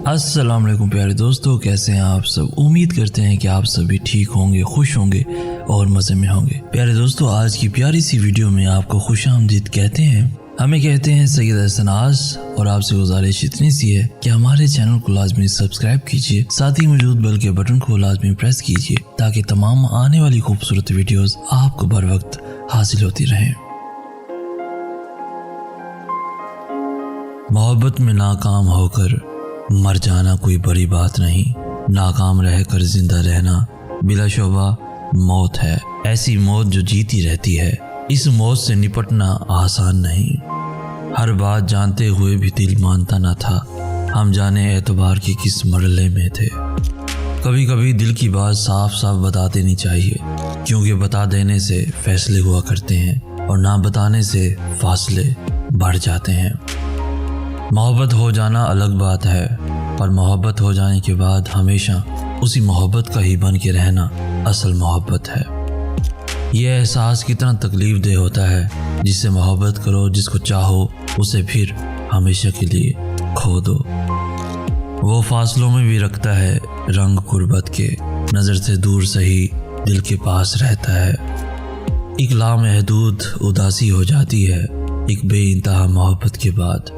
अस्सलाम वालेकुम प्यारे दोस्तों, कैसे हैं आप सब। उम्मीद करते हैं कि आप सभी ठीक होंगे, खुश होंगे और मज़े में होंगे। प्यारे दोस्तों, आज की प्यारी सी वीडियो में आपको खुशामदीद कहते हैं। हमें कहते हैं सैयद हसन आस, और आपसे गुजारिश इतनी सी है कि हमारे चैनल को लाजमी सब्सक्राइब कीजिए, साथ ही मौजूद बेल के बटन को लाजमी प्रेस कीजिए ताकि तमाम आने वाली खूबसूरत वीडियोस आपको बर वक्त हासिल होती रहें। मोहब्बत में नाकाम होकर मर जाना कोई बड़ी बात नहीं, नाकाम रहकर जिंदा रहना बिलाशुबा मौत है। ऐसी मौत जो जीती रहती है, इस मौत से निपटना आसान नहीं। हर बात जानते हुए भी दिल मानता न था, हम जाने एतबार के किस मरहले में थे। कभी कभी दिल की बात साफ साफ बता देनी चाहिए, क्योंकि बता देने से फैसले हुआ करते हैं और ना बताने से फासले बढ़ जाते हैं। मोहब्बत हो जाना अलग बात है, पर मोहब्बत हो जाने के बाद हमेशा उसी मोहब्बत का ही बन के रहना असल मोहब्बत है। यह एहसास कितना तकलीफ दे होता है, जिससे मोहब्बत करो, जिसको चाहो उसे फिर हमेशा के लिए खो दो। वो फासलों में भी रखता है रंग गुर्बत के, नज़र से दूर सही दिल के पास रहता है। एक लामहदूद उदासी हो जाती है एक बेइंतहा मोहब्बत के बाद।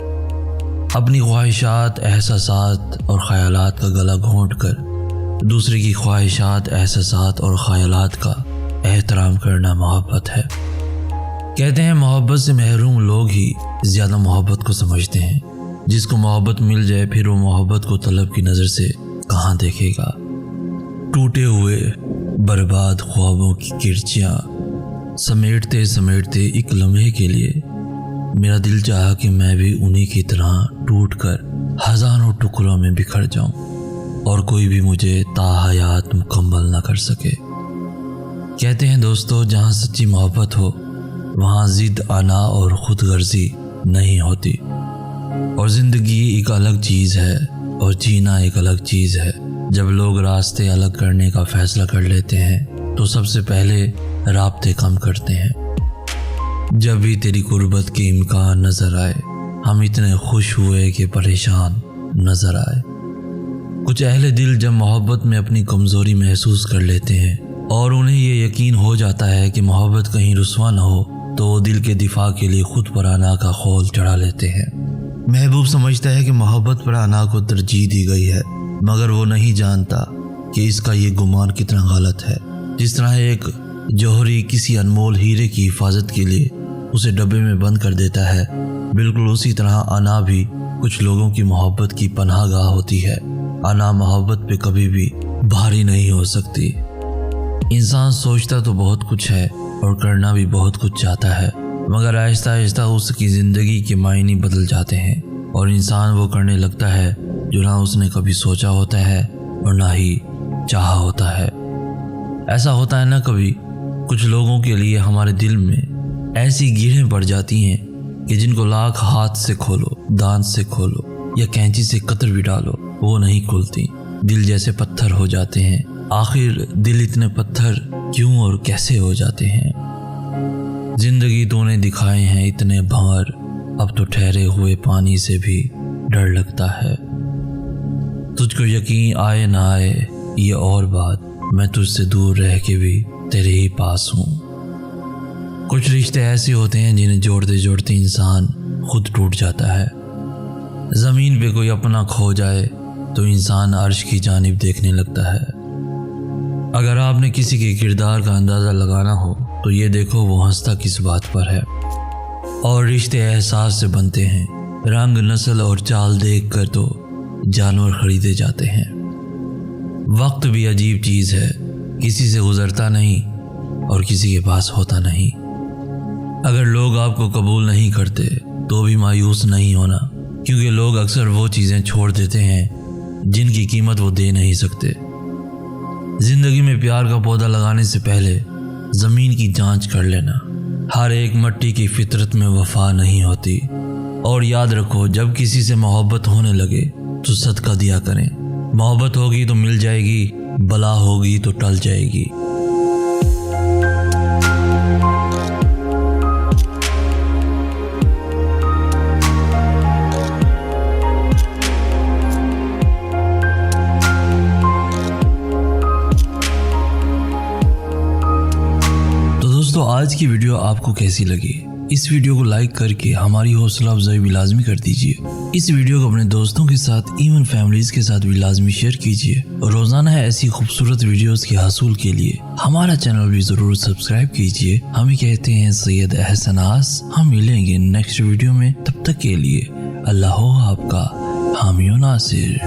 अपनी ख्वाहिशात, एहसासात और ख़यालात का गला घोंट कर दूसरे की ख्वाहिशात, एहसासात और ख़यालात का एहतराम करना मोहब्बत है। कहते हैं मोहब्बत से महरूम लोग ही ज़्यादा मोहब्बत को समझते हैं। जिसको मोहब्बत मिल जाए फिर वो मोहब्बत को तलब की नज़र से कहाँ देखेगा। टूटे हुए बर्बाद ख्वाबों की किरचियाँ समेटते समेटते एक लम्हे के लिए मेरा दिल चाहा कि मैं भी उन्हीं की तरह टूटकर हज़ारों टुकड़ों में बिखर जाऊं और कोई भी मुझे ताहयात मुकम्मल ना कर सके। कहते हैं दोस्तों, जहां सच्ची मोहब्बत हो वहां जिद, आना और खुदगर्जी नहीं होती। और ज़िंदगी एक अलग चीज़ है और जीना एक अलग चीज़ है। जब लोग रास्ते अलग करने का फ़ैसला कर लेते हैं तो सबसे पहले राब्ते कम करते हैं। जब भी तेरी गुर्बत के इम्कान नज़र आए, हम इतने खुश हुए कि परेशान नज़र आए। कुछ अहले दिल जब मोहब्बत में अपनी कमज़ोरी महसूस कर लेते हैं और उन्हें ये यकीन हो जाता है कि मोहब्बत कहीं रुस्वा न हो, तो वो दिल के दिफा के लिए खुद पर आना का खौल चढ़ा लेते हैं। महबूब समझता है कि मोहब्बत पर आना को तरजीह दी गई है, मगर वो नहीं जानता कि इसका ये गुमान कितना गलत है। जिस तरह एक जौहरी किसी अनमोल हीरे की हिफाजत के लिए उसे डब्बे में बंद कर देता है, बिल्कुल उसी तरह अना भी कुछ लोगों की मोहब्बत की पनाहगाह होती है। अना मोहब्बत पे कभी भी भारी नहीं हो सकती। इंसान सोचता तो बहुत कुछ है और करना भी बहुत कुछ चाहता है, मगर आहिस्ता आहिस्ता उसकी ज़िंदगी के मायने बदल जाते हैं और इंसान वो करने लगता है जो ना उसने कभी सोचा होता है और ना ही चाहा होता है। ऐसा होता है ना, कभी कुछ लोगों के लिए हमारे दिल में ऐसी गिरहें पड़ जाती हैं कि जिनको लाख हाथ से खोलो, दांत से खोलो या कैंची से कतर भी डालो, वो नहीं खुलती। दिल जैसे पत्थर हो जाते हैं। आखिर दिल इतने पत्थर क्यों और कैसे हो जाते हैं? जिंदगी तूने दिखाए हैं इतने भंवर, अब तो ठहरे हुए पानी से भी डर लगता है। तुझको यकीन आए ना आए ये और बात, मैं तुझसे दूर रह के भी तेरे ही पास हूँ। कुछ रिश्ते ऐसे होते हैं जिन्हें जोड़ते जोड़ते इंसान खुद टूट जाता है। ज़मीन पे कोई अपना खो जाए तो इंसान अर्श की जानिब देखने लगता है। अगर आपने किसी के किरदार का अंदाज़ा लगाना हो तो ये देखो वो हंसता किस बात पर है। और रिश्ते एहसास से बनते हैं, रंग, नस्ल और चाल देख कर तो जानवर खरीदे जाते हैं। वक्त भी अजीब चीज़ है, किसी से गुजरता नहीं और किसी के पास होता नहीं। अगर लोग आपको कबूल नहीं करते तो भी मायूस नहीं होना, क्योंकि लोग अक्सर वो चीज़ें छोड़ देते हैं जिनकी कीमत वो दे नहीं सकते। ज़िंदगी में प्यार का पौधा लगाने से पहले ज़मीन की जांच कर लेना। हर एक मिट्टी की फितरत में वफा नहीं होती। और याद रखो, जब किसी से मोहब्बत होने लगे तो सदका दिया करें। मोहब्बत होगी तो मिल जाएगी, बला होगी तो टल जाएगी। आज की वीडियो आपको कैसी लगी? इस वीडियो को लाइक करके हमारी हौसला अफजाई भी लाजमी कर दीजिए। इस वीडियो को अपने दोस्तों के साथ, इवन फैमिलीज के साथ भी लाजमी शेयर कीजिए। रोजाना है ऐसी खूबसूरत वीडियोस के हासिल के लिए हमारा चैनल भी जरूर सब्सक्राइब कीजिए। हम कहते हैं सैयद एहसनास। हम मिलेंगे नेक्स्ट वीडियो में, तब तक के लिए अल्लाह हो आपका हामी नासिर।